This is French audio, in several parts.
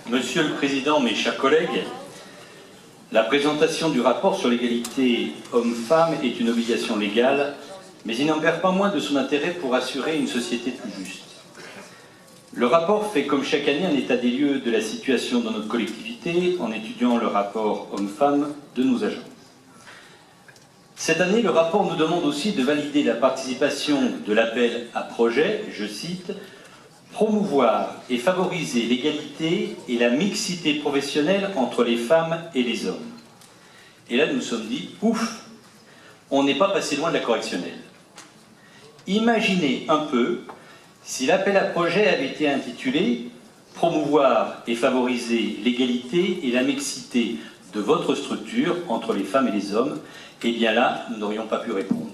Monsieur le Président, mes chers collègues, la présentation du rapport sur l'égalité hommes-femmes est une obligation légale, mais il n'en perd pas moins de son intérêt pour assurer une société plus juste. Le rapport fait comme chaque année un état des lieux de la situation dans notre collectivité en étudiant le rapport hommes-femmes de nos agents. Cette année, le rapport nous demande aussi de valider la participation de l'appel à projet, je cite, « promouvoir et favoriser l'égalité et la mixité professionnelle entre les femmes et les hommes ». Et là, nous nous sommes dit, ouf, on n'est pas passé loin de la correctionnelle. Imaginez un peu si l'appel à projet avait été intitulé « promouvoir et favoriser l'égalité et la mixité de votre structure entre les femmes et les hommes », eh bien là, nous n'aurions pas pu répondre.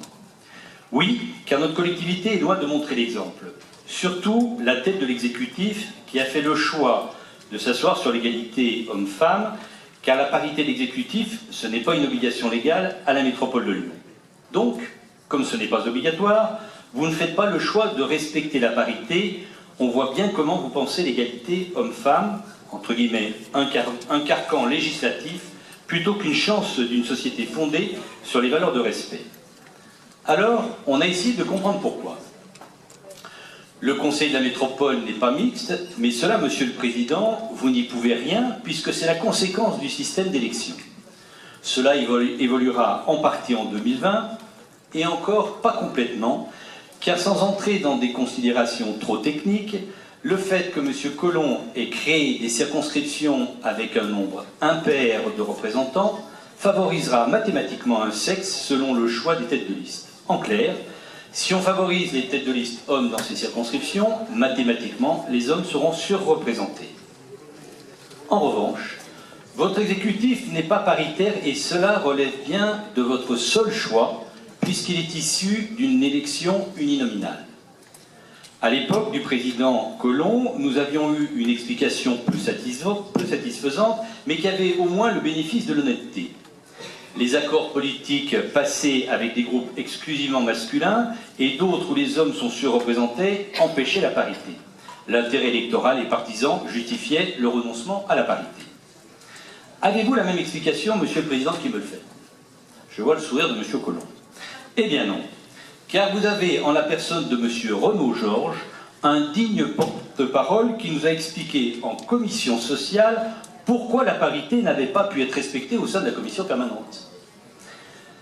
Oui, car notre collectivité est loin de montrer l'exemple. Surtout la tête de l'exécutif qui a fait le choix de s'asseoir sur l'égalité homme-femme, car la parité de l'exécutif, ce n'est pas une obligation légale à la métropole de Lyon. Donc, comme ce n'est pas obligatoire, vous ne faites pas le choix de respecter la parité. On voit bien comment vous pensez l'égalité homme-femme, entre guillemets, un carcan législatif, plutôt qu'une chance d'une société fondée sur les valeurs de respect. Alors, on a essayé de comprendre pourquoi. Le Conseil de la métropole n'est pas mixte, mais cela, Monsieur le Président, vous n'y pouvez rien, puisque c'est la conséquence du système d'élection. Cela évoluera en partie en 2020, et encore pas complètement, car sans entrer dans des considérations trop techniques, le fait que M. Collomb ait créé des circonscriptions avec un nombre impair de représentants favorisera mathématiquement un sexe selon le choix des têtes de liste. En clair, si on favorise les têtes de liste hommes dans ces circonscriptions, mathématiquement, les hommes seront surreprésentés. En revanche, votre exécutif n'est pas paritaire et cela relève bien de votre seul choix, puisqu'il est issu d'une élection uninominale. À l'époque du président Collomb, nous avions eu une explication peu satisfaisante, mais qui avait au moins le bénéfice de l'honnêteté. Les accords politiques passés avec des groupes exclusivement masculins et d'autres où les hommes sont surreprésentés empêchaient la parité. L'intérêt électoral et partisan justifiait le renoncement à la parité. Avez-vous la même explication, Monsieur le Président, qui me le fait? Je vois le sourire de Monsieur Collomb. Eh bien non. Car vous avez, en la personne de M. Renaud Georges, un digne porte-parole qui nous a expliqué en commission sociale pourquoi la parité n'avait pas pu être respectée au sein de la commission permanente.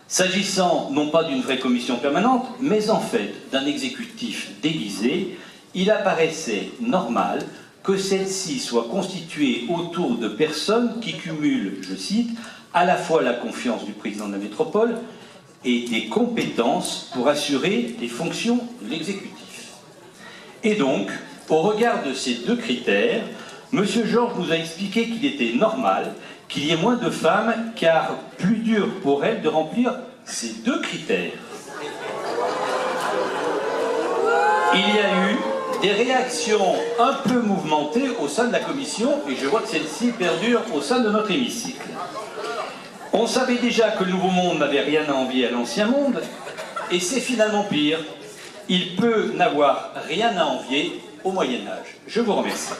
S'agissant non pas d'une vraie commission permanente, mais en fait d'un exécutif déguisé, il apparaissait normal que celle-ci soit constituée autour de personnes qui cumulent, je cite, à la fois la confiance du président de la métropole et des compétences pour assurer les fonctions de l'exécutif. Et donc, au regard de ces deux critères, M. Georges nous a expliqué qu'il était normal qu'il y ait moins de femmes, car plus dur pour elles de remplir ces deux critères. Il y a eu des réactions un peu mouvementées au sein de la commission, et je vois que celle-ci perdure au sein de notre hémicycle. On savait déjà que le Nouveau Monde n'avait rien à envier à l'Ancien Monde, et c'est finalement pire. Il peut n'avoir rien à envier au Moyen-Âge. Je vous remercie.